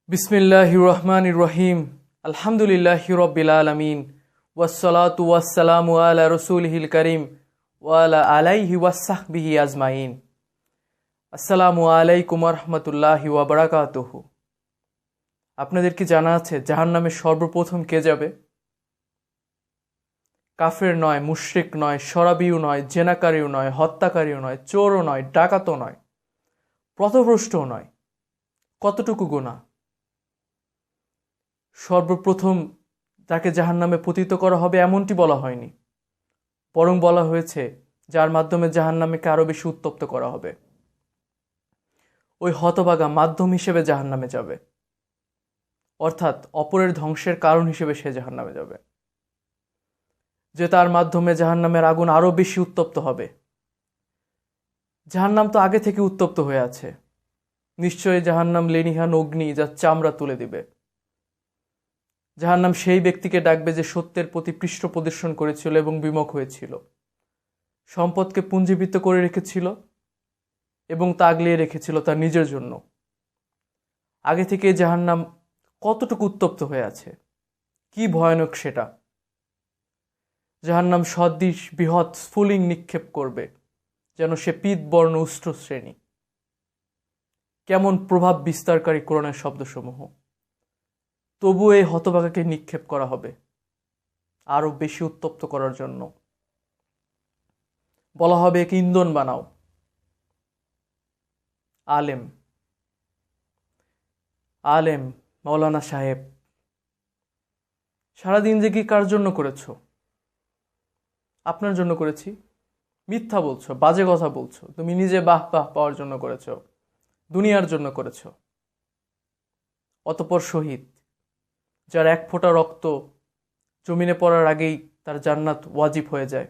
বিসমিল্লাহির রহমানির রহিম। আলহামদুলিল্লাহি রাব্বিল আলামিন ওয়াসসালাতু ওয়াসসালামু আলা রাসূলিহিল কারীম ওয়া আলা আলাইহি ওয়াসসাহবিহি আজমাইন। আসসালামু আলাইকুম ওয়া রাহমাতুল্লাহি ওয়া বারাকাতুহু। আপনাদের কি জানা আছে জাহান্নামে সর্বপ্রথম কে যাবে? কাফের নয়, মুশরিক নয়, শরাবিও নয়, জেনাকারীও নয়, হত্যাকারীও নয়, চোরও নয়, ডাকাতও নয়, পথভ্রষ্টও নয়। কতটুকু গুনাহ! সর্বপ্রথম তাকে জাহান্নামে পতিত করা হবে এমনটি বলা হয়নি, বরং বলা হয়েছে যার মাধ্যমে জাহান্নামকে আরো বেশি উত্তপ্ত করা হবে। ওই হতভাগা মাধ্যম হিসেবে জাহান্নামে যাবে, অর্থাৎ অপরের ধ্বংসের কারণ হিসেবে সে জাহান্নামে যাবে, যে তার মাধ্যমে জাহান্নামের আগুন আরো বেশি উত্তপ্ত হবে। জাহান্নাম তো আগে থেকে উত্তপ্ত হয়ে আছে, নিশ্চয়ই জাহান্নাম লেনিহান অগ্নি যা চামড়া তুলে দিবে। জাহান্নাম সেই ব্যক্তিকে ডাকবে যে সত্যের প্রতি পৃষ্ঠ প্রদর্শন করেছিল এবং বিমুখ হয়েছিল, সম্পদকে পুঞ্জীভূত করে রেখেছিল এবং তা আগলিয়ে রেখেছিল তার নিজের জন্য। আগে থেকে জাহান্নাম কতটুকু উত্তপ্ত হয়ে আছে, কি ভয়ানক সেটা! জাহান্নাম সদৃশ বৃহৎ স্ফুলিঙ্গ নিক্ষেপ করবে, যেন সে পীতবর্ণ উষ্ট্র শ্রেণী। কেমন প্রভাব বিস্তারকারী কোরআনের শব্দসমূহ! তবুও এই হতভাগাকে নিক্ষেপ করা হবে আরো বেশি উত্তপ্ত করার জন্য। বলা হবে একে ইন্ধন বানাও। আলেম আলেম মাওলানা সাহেব, সারাদিন যে কি কার জন্য করেছো? আপনার জন্য করেছি। মিথ্যা বলছো, বাজে কথা বলছো। তুমি নিজে বাহ বাহ পাওয়ার জন্য করেছো, দুনিয়ার জন্য করেছো। অতঃপর শহীদ, যার এক ফোঁটা রক্ত জমিনে পড়ার আগেই তার জান্নাত ওয়াজিব হয়ে যায়।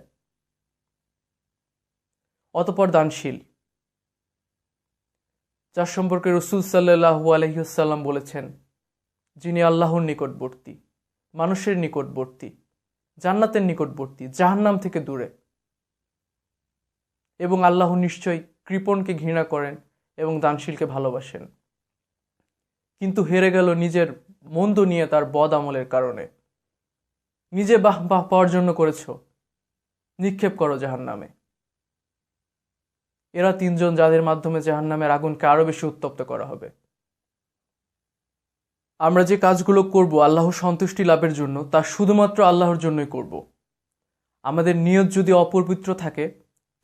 অতঃপর দানশীল, যার সম্পর্কে রাসূল সাল্লাল্লাহু আলাইহি ওয়াসাল্লাম বলেছেন, যিনি আল্লাহর নিকটবর্তী, মানুষের নিকটবর্তী, জান্নাতের নিকটবর্তী, জাহান্নাম থেকে দূরে। এবং আল্লাহ নিশ্চয়ই কৃপণকে ঘৃণা করেন এবং দানশীলকে ভালোবাসেন। কিন্তু হেরে গেল নিজের মন্দ নিয়ে, তার বদ আমলের কারণে। নিজে বাহ বাহ পাওয়ার জন্য করেছো, নিক্ষেপ করো জাহান্নামে। এরা তিনজন যাদের মাধ্যমে জাহান্নামের আগুনকে আরো বেশি উত্তপ্ত করা হবে। আমরা যে কাজগুলো করব আল্লাহর সন্তুষ্টি লাভের জন্য, তা শুধুমাত্র আল্লাহর জন্যই করব। আমাদের নিয়ত যদি অপবিত্র থাকে,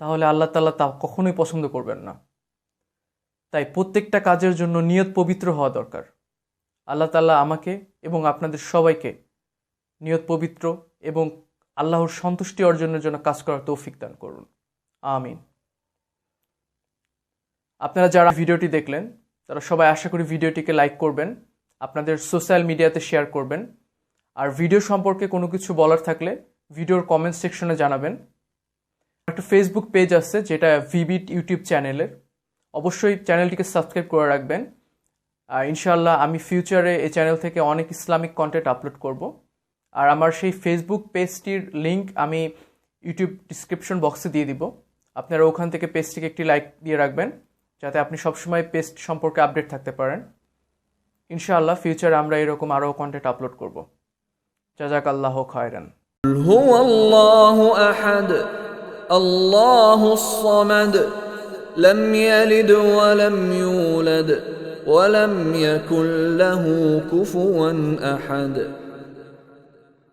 তাহলে আল্লাহ তাআলা তা কখনোই পছন্দ করবেন না। তাই প্রত্যেকটা কাজের জন্য নিয়ত পবিত্র হওয়া দরকার। আল্লাহ তাআলা আমাকে এবং আপনাদের সবাইকে নিয়ত পবিত্র এবং আল্লাহর সন্তুষ্টি অর্জনের জন্য কাজ করার তৌফিক দান করুন, আমিন। আপনারা যারা ভিডিওটি দেখলেন তারা সবাই আশা করি ভিডিওটিকে লাইক করবেন, আপনাদের সোশ্যাল মিডিয়াতে শেয়ার করবেন। আর ভিডিও সম্পর্কে কোনো কিছু বলার থাকলে ভিডিওর কমেন্ট সেকশনে জানাবেন। একটা ফেসবুক পেজ আছে যেটা ভিবিট ইউটিউব চ্যানেলের, অবশ্যই চ্যানেলটিকে সাবস্ক্রাইব করে রাখবেন। ইনশাআল্লাহ আমি ফিউচারে এই চ্যানেল থেকে অনেক ইসলামিক কন্টেন্ট আপলোড করব। আর আমার সেই ফেসবুক পেজটির লিংক আমি ইউটিউব ডিসক্রিপশন বক্সে দিয়ে দিব। আপনারা ওখান থেকে পেজটিকে একটি লাইক দিয়ে রাখবেন, যাতে আপনি সবসময় পেজ সম্পর্কে আপডেট থাকতে পারেন। ইনশাআল্লাহ ফিউচারে আমরা এরকম আরও কন্টেন্ট আপলোড করব। জাযাকাল্লাহু খায়রান। হুয়াল্লাহু আহাদ আল্লাহুস সামাদ লাম ইয়ালিদ ওয়া লাম ইউলাদ ওয়া লাম ইয়াকুল লাহু কুফুওয়ান আহাদ।